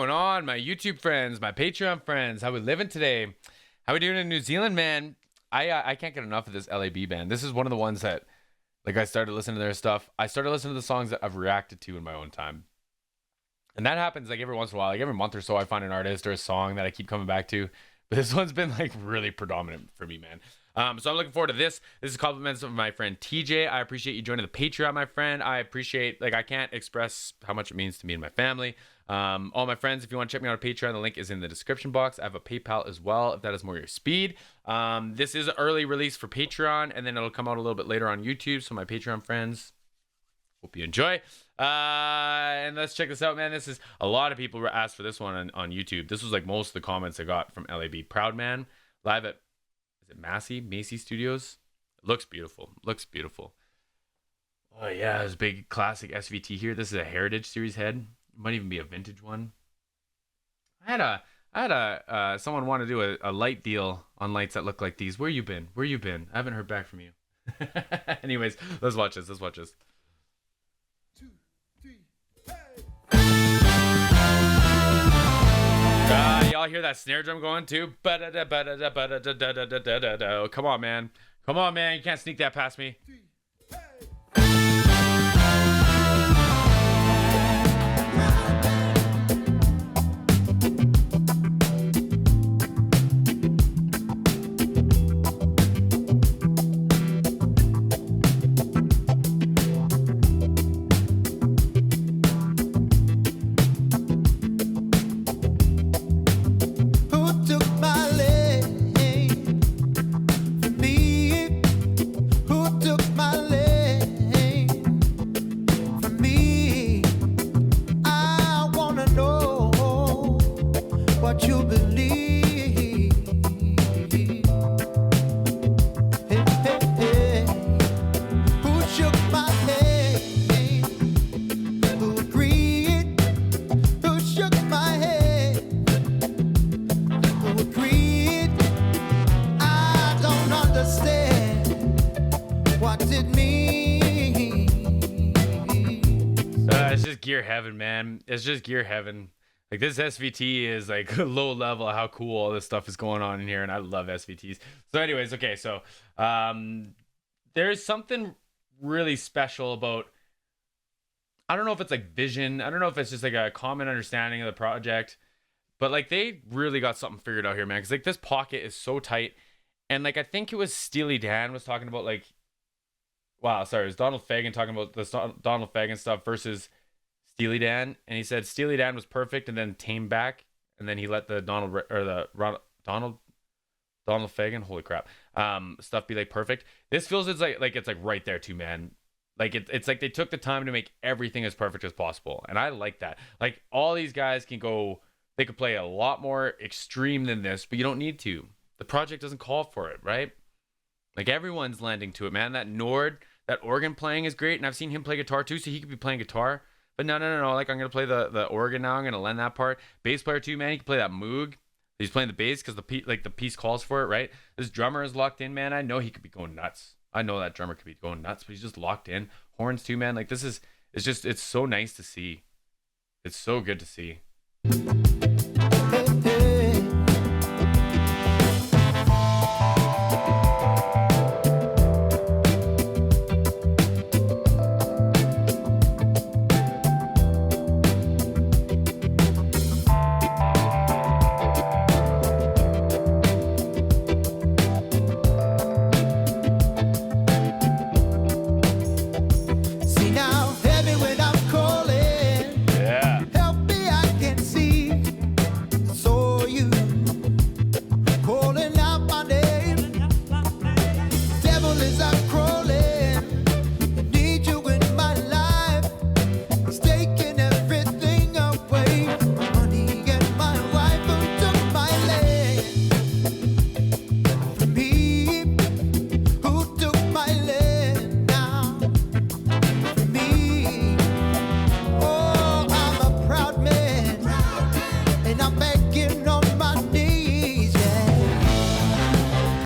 going on, my YouTube friends, my Patreon friends? How we living today? How we doing in New Zealand, man? I can't get enough of this L.A.B band. This is one of the ones that, like, I started listening to their stuff. I started listening to the songs that I've reacted to in my own time. And that happens, like, every once in a while. Like, every month or so, I find an artist or a song that I keep coming back to. But this one's been, like, really predominant for me, man. So I'm looking forward to this. This is compliments of my friend TJ. I appreciate you joining the Patreon, my friend. I appreciate, like, I can't express how much it means to me and my family. All my friends, if you want to check me out on Patreon, the link is in the description box. I have a PayPal as well, if that is more your speed. This is an early release for Patreon, and then it'll come out a little bit later on YouTube. So my Patreon friends, hope you enjoy. And let's check this out, man. This is a lot of people were asked for this one on YouTube. This was like most of the comments I got from L.A.B. Proud Man, live at, is it Massey Studios? It looks beautiful. Looks beautiful. Oh yeah, there's a big classic SVT here. This is a Heritage Series head. It might even be a vintage one. I had a someone want to do a light deal on lights that look like these. Where you been? I haven't heard back from you. Anyways, let's watch this. Y'all hear that snare drum going too? Come on, man. You can't sneak that past me. It's just gear heaven, man. It's just gear heaven. Like, this SVT is like low level of how cool all this stuff is going on in here, and I love SVTs. So anyways, okay, so there's something really special about, I don't know if it's like vision, I don't know if it's just like a common understanding of the project, but like they really got something figured out here, man. Because like this pocket is so tight, and like I think it was Steely Dan was talking about, like, wow, sorry, it was Donald Fagen talking about this Donald Fagen stuff versus Steely Dan, and he said Steely Dan was perfect and then tamed back, and then he let the Donald Fagen, holy crap, stuff be like perfect. This feels it's like right there too, man. Like it's like they took the time to make everything as perfect as possible, and I like that. Like, all these guys can go, they could play a lot more extreme than this, but you don't need to. The project doesn't call for it, right? Like, everyone's lending to it, man. That Nord, that organ playing is great, and I've seen him play guitar too, so he could be playing guitar. But no. Like, I'm gonna play the organ now. I'm gonna lend that part. Bass player too, man. He can play that Moog. He's playing the bass because the piece calls for it, right? This drummer is locked in, man. I know he could be going nuts. I know that drummer could be going nuts, but he's just locked in. Horns too, man. Like, it's so nice to see. It's so good to see.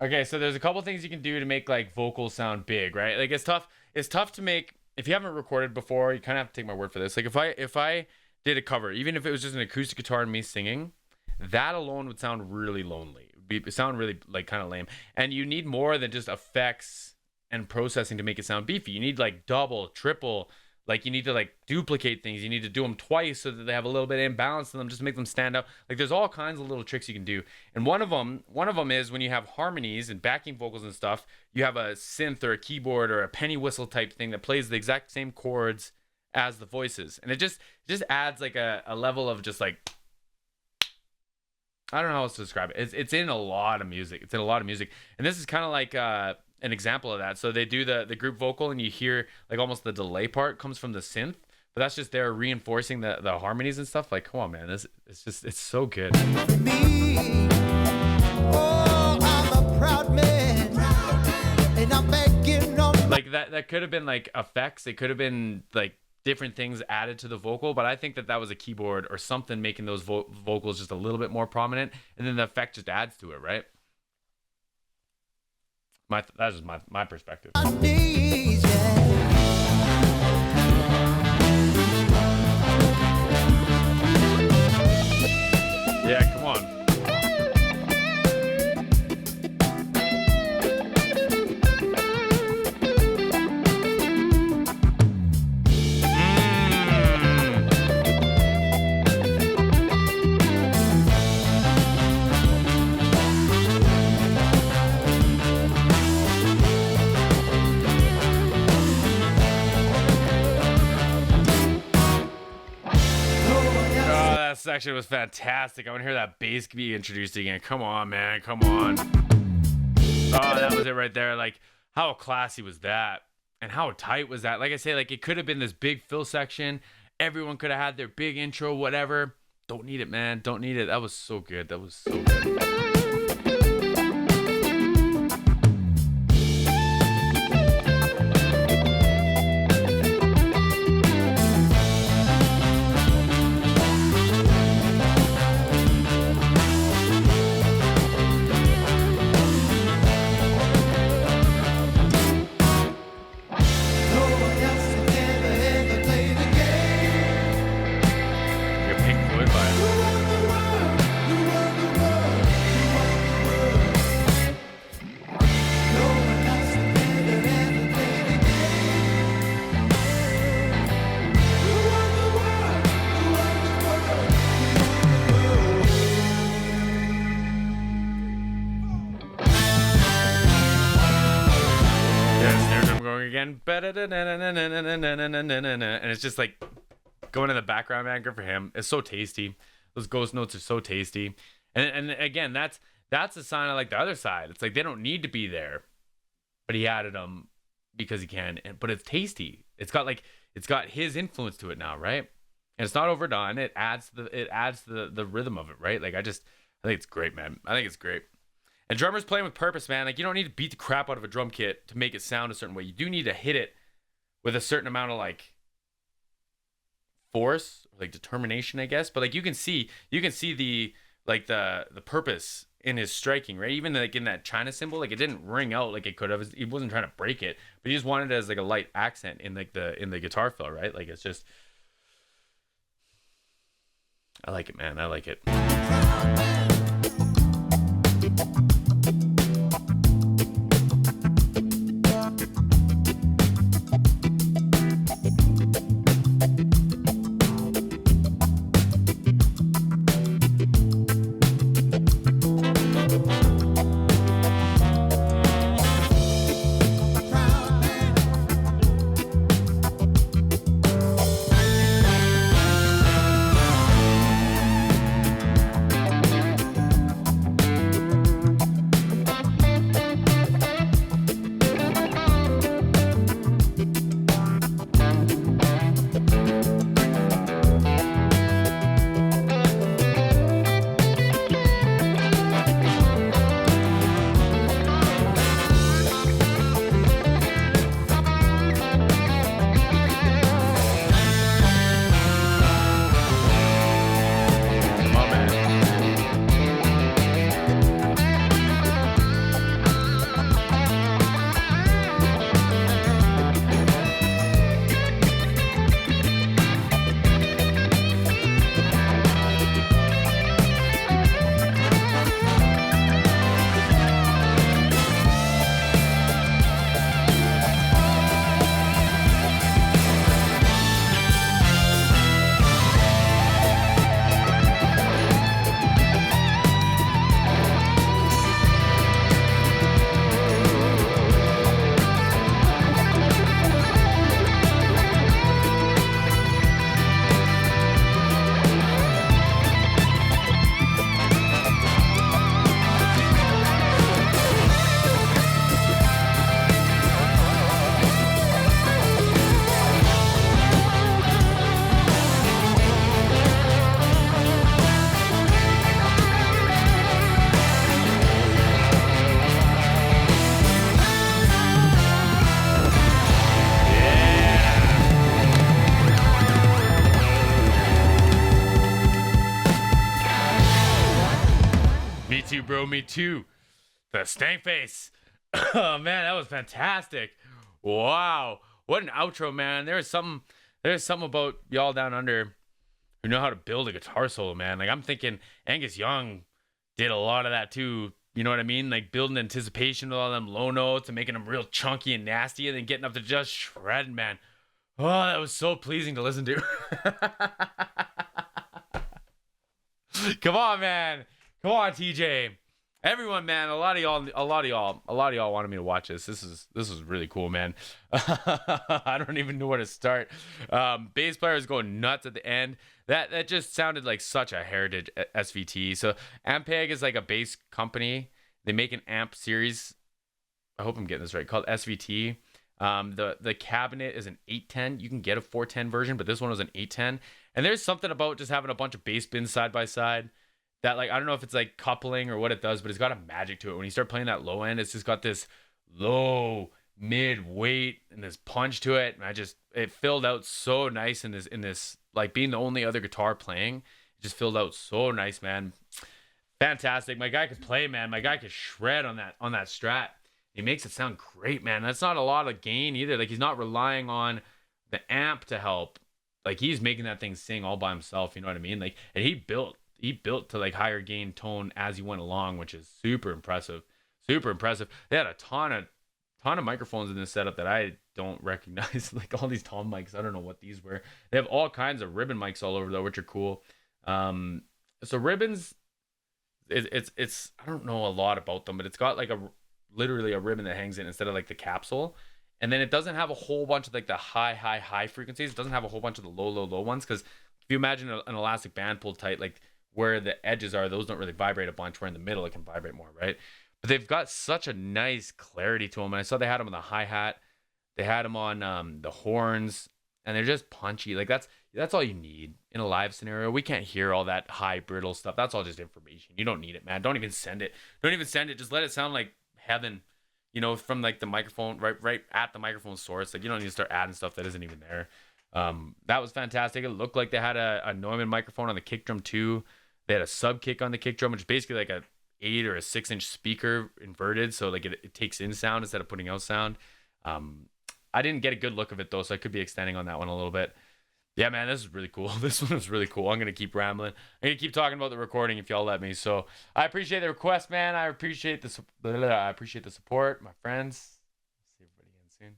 Okay, so there's a couple things you can do to make like vocals sound big, right? Like, it's tough to make, if you haven't recorded before, you kind of have to take my word for this. Like, if I did a cover, even if it was just an acoustic guitar and me singing, that alone would sound really lonely. It sound really like kind of lame. And you need more than just effects and processing to make it sound beefy. You need like double, triple, like you need to like duplicate things. You need to do them twice so that they have a little bit of imbalance to them, just to make them stand out. Like there's all kinds of little tricks you can do. And one of them is when you have harmonies and backing vocals and stuff, you have a synth or a keyboard or a penny whistle type thing that plays the exact same chords as the voices. And it just adds like a level of just like, I don't know how else to describe it. It's in a lot of music. It's in a lot of music. And this is kind of like an example of that. So they do the group vocal and you hear like almost the delay part comes from the synth, but that's just there reinforcing the harmonies and stuff. Like, come on, man. It's so good. Me, oh, I'm a proud man, and I'm begging on Like that could have been like effects. It could have been like different things added to the vocal, but I think that was a keyboard or something making those vocals just a little bit more prominent, and then the effect just adds to it, right? That's just my perspective. my knees, yeah. Yeah, come on. Section was fantastic. I want to hear that bass be introduced again. Come on, man. Come on. Oh, that was it right there. Like, how classy was that? And how tight was that? Like I say, like it could have been this big fill section. Everyone could have had their big intro, whatever. Don't need it, man. Don't need it. That was so good. That was so good. Again, and it's just like going in the background, man. Good for him. It's so tasty. Those ghost notes are so tasty, and again, that's a sign of like the other side. It's like they don't need to be there, but he added them because he can. But it's tasty. It's got his influence to it now, right? And it's not overdone. It adds the rhythm of it, right? Like I think it's great, man. I think it's great. And drummers playing with purpose, man. Like you don't need to beat the crap out of a drum kit to make it sound a certain way. You do need to hit it with a certain amount of like force, like determination, I guess. But like you can see the purpose in his striking, right? Even like in that China cymbal, like it didn't ring out like it could have. He wasn't trying to break it, but he just wanted it as like a light accent in like in the guitar fill, right? Like it's just, I like it, man. I like it. me too. The stank face. Oh man, that was fantastic. Wow. What an outro, man. There's something about y'all down under who know how to build a guitar solo, man. Like I'm thinking Angus Young did a lot of that too. You know what I mean? Like building anticipation with all them low notes and making them real chunky and nasty and then getting up to just shredding, man. Oh, that was so pleasing to listen to. Come on, man. Come on, TJ. Everyone, man. A lot of y'all wanted me to watch this. This is really cool, man. I don't even know where to start. Bass player is going nuts at the end. That just sounded like such a heritage SVT. So Ampeg is like a bass company. They make an amp series. I hope I'm getting this right. Called SVT. The cabinet is an 810. You can get a 410 version, but this one was an 810. And there's something about just having a bunch of bass bins side by side that, like, I don't know if it's like coupling or what it does, but it's got a magic to it. When you start playing that low end, it's just got this low mid weight and this punch to it. And it filled out so nice in this like being the only other guitar playing. It just filled out so nice, man. Fantastic. My guy could play, man. My guy could shred on that Strat. He makes it sound great, man. That's not a lot of gain either. Like he's not relying on the amp to help. Like he's making that thing sing all by himself. You know what I mean? Like, and he built to like higher gain tone as he went along, which is super impressive. Super impressive. They had a ton of microphones in this setup that I don't recognize. Like all these tom mics. I don't know what these were. They have all kinds of ribbon mics all over though, which are cool. So ribbons, it's I don't know a lot about them, but it's got like literally a ribbon that hangs in instead of like the capsule. And then it doesn't have a whole bunch of like the high frequencies. It doesn't have a whole bunch of the low ones. Because if you imagine an elastic band pulled tight, like where the edges are, those don't really vibrate a bunch. Where in the middle, it can vibrate more, right? But they've got such a nice clarity to them. And I saw they had them on the hi-hat. They had them on the horns. And they're just punchy. Like that's all you need in a live scenario. We can't hear all that high brittle stuff. That's all just information. You don't need it, man. Don't even send it. Just let it sound like heaven. You know, from like the microphone, right at the microphone source. Like you don't need to start adding stuff that isn't even there. That was fantastic. It looked like they had a Neumann microphone on the kick drum too. They had a sub kick on the kick drum, which is basically like a 8 or a 6-inch speaker inverted, so like it takes in sound instead of putting out sound. I didn't get a good look of it though, so I could be extending on that one a little bit. Yeah, man, this is really cool. This one is really cool. I'm going to keep rambling. I'm going to keep talking about the recording if y'all let me. So I appreciate the request, man. I appreciate the support, my friends. See everybody again soon.